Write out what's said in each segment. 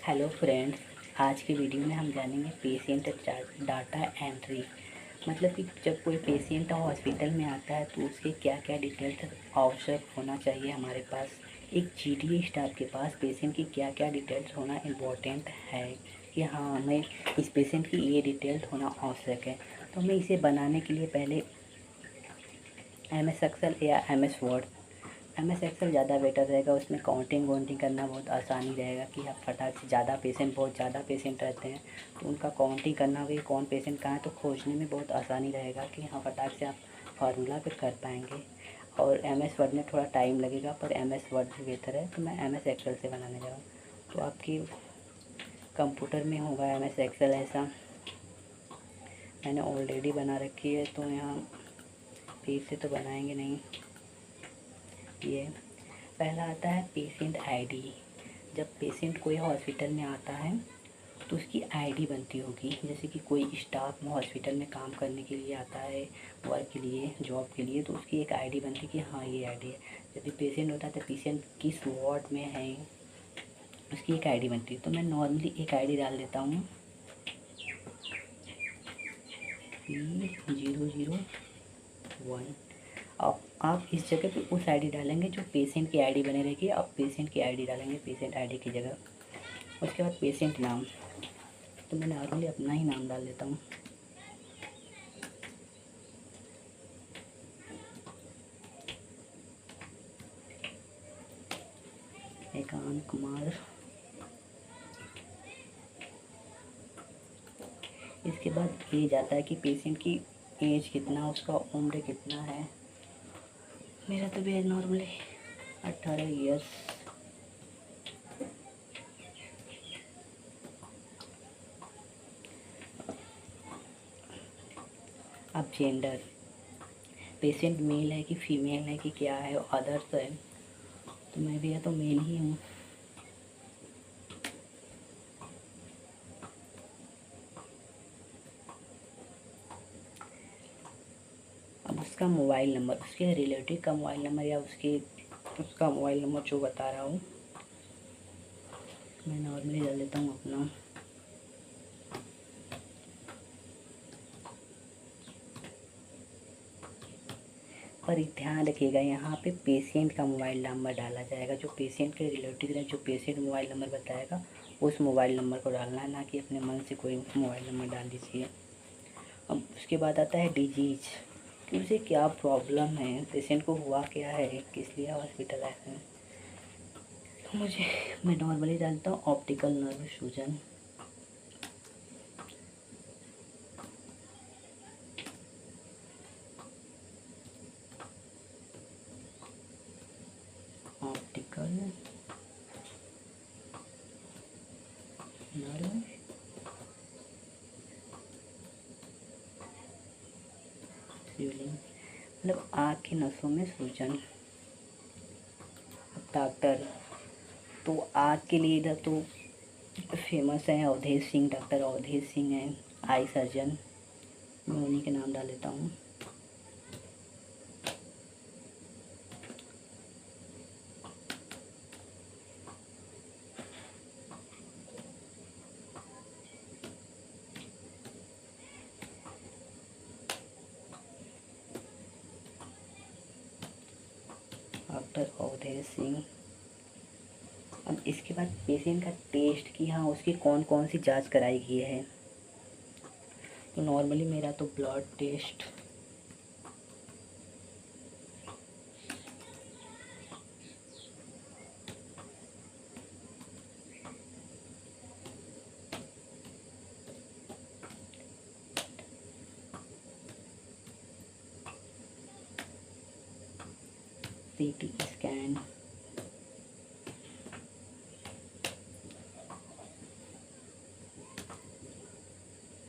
Hello friends. आज की video में हम जानेंगे पेशेंट डाटा एंट्री। मतलब कि जब कोई पेशेंट हॉस्पिटल में आता है तो उसके क्या क्या डिटेल्स आवश्यक होना चाहिए हमारे पास। एक जीडीए स्टाफ के पास पेशेंट की क्या क्या डिटेल्स होना इम्पोर्टेंट है कि हाँ हमें इस पेशेंट की ये डिटेल्स होना आवश्यक है। तो हमें इसे बनाने के लिए पहले MS एक्सेल या MS वर्ड। MS एक्सेल ज़्यादा बेटर रहेगा, उसमें काउंटिंग वाउंटिंग करना बहुत आसानी रहेगा कि आप फटाक से बहुत ज़्यादा पेशेंट रहते हैं तो उनका काउंटिंग करना होगा, कौन पेशेंट कहाँ है, तो खोजने में बहुत आसानी रहेगा कि हाँ फटाक से आप फार्मूला पे कर पाएंगे। और MS वर्ड में थोड़ा टाइम लगेगा पर MS वर्ड भी बेहतर है, तो मैं MS एक्सेल से बनाने जा रहा हूँ। तो आपकी कंप्यूटर में होगा MS एक्सेल, ऐसा मैंने ऑलरेडी बना रखी है तो यहाँ फिर से तो बनाएंगे नहीं। ये पहला आता है पेशेंट आईडी। जब पेशेंट कोई हॉस्पिटल में आता है तो उसकी आईडी बनती होगी। जैसे कि कोई स्टाफ हॉस्पिटल में काम करने के लिए आता है, वर्क के लिए, जॉब के लिए, तो उसकी एक आईडी बनती है कि हाँ ये आईडी है। जब भी पेशेंट होता है तो पेशेंट किस वार्ड में है उसकी एक आईडी बनती है। तो मैं नॉर्मली एक आईडी डाल देता हूँ P001। अब आप इस जगह पे उस आईडी डालेंगे जो पेशेंट की आईडी बने रहेगी। अब पेशेंट की आईडी डालेंगे पेशेंट आईडी की जगह। उसके बाद पेशेंट नाम, तो मैं नॉर्मली अपना ही नाम डाल देता हूँ। एकांत कुमार। इसके बाद एज आता है कि पेशेंट की एज कितना, उसका उम्र कितना है। मेरा तो भी नॉर्मली 18 ईयर्स। अब जेंडर, पेशेंट मेल है कि फीमेल है कि क्या है, अदर्स है, तो मैं भी तो मेल ही हूँ। अब उसका मोबाइल नंबर, उसके रिलेटिव का मोबाइल नंबर या उसका मोबाइल नंबर जो बता रहा हूँ, मैं नॉर्मली डाल देता हूँ अपना। पर ध्यान रखिएगा यहाँ पे पेशेंट का मोबाइल नंबर डाला जाएगा। जो पेशेंट के रिलेटिव है, जो पेशेंट मोबाइल नंबर बताएगा उस मोबाइल नंबर को डालना है, ना कि अपने मन से कोई मोबाइल नंबर डाल दीजिए। अब उसके बाद आता है डिजीज, कि उसे क्या प्रॉब्लम है, पेशेंट को हुआ क्या है, किस लिए हॉस्पिटल आए हैं। तो मैं नॉर्मली डालता हूँ ऑप्टिकल नर्व सूजन। ऑप्टिकल नर्व स्वेलिंग, मतलब आँख की नसों में सूजन। डॉक्टर, तो आँख के लिए इधर तो फेमस है अवधेश सिंह, डॉक्टर अवधेश सिंह है, आई सर्जन। मैं उन्हीं के नाम डाल देता हूँ। डॉक्टर अवधेश सिंह। अब इसके बाद पेशेंट का टेस्ट, कि हाँ उसकी कौन कौन सी जांच कराई गई है। तो नॉर्मली मेरा तो blood test, CT scan,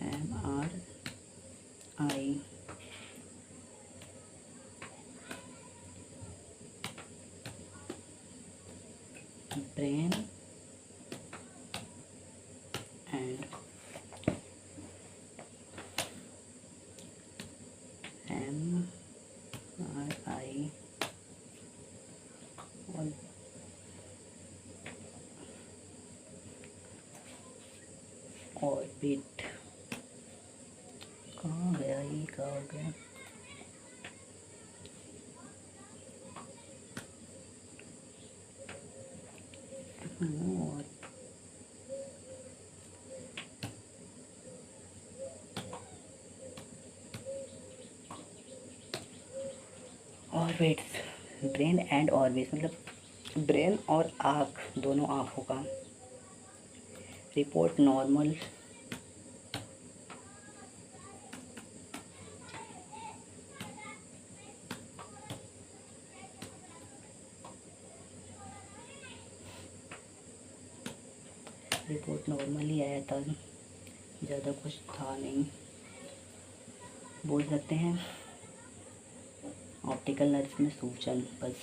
MRI, brain and MRI और ऑर्बिट कहाँ गया, ये कहाँ हो गया। ऑर्बिट्स, ब्रेन एंड ऑर्बिट्स मतलब ब्रेन और आँख, दोनों आँखों का रिपोर्ट नॉर्मल रिपोर्ट नॉर्मली आया था, ज़्यादा कुछ था नहीं। बोल सकते हैं ऑप्टिकल नर्व में सूजन बस।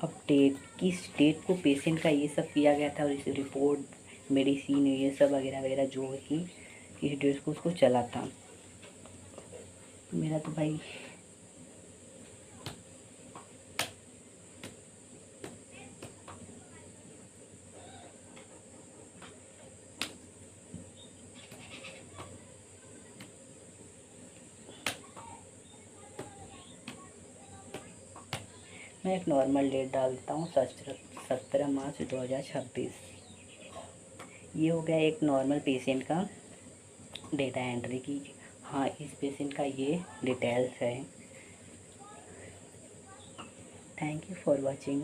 अपडेट की स्टेट को पेशेंट का ये सब किया गया था, और इस रिपोर्ट मेडिसिन ये सब वगैरह वगैरह जो कि इस डेट को उसको चला था। मेरा तो भाई मैं एक नॉर्मल डेट डालता हूँ 17 मार्च 2026। ये हो गया एक नॉर्मल पेशेंट का डेटा एंट्री की। हाँ, इस पेशेंट का ये डिटेल्स है। Thank you for watching.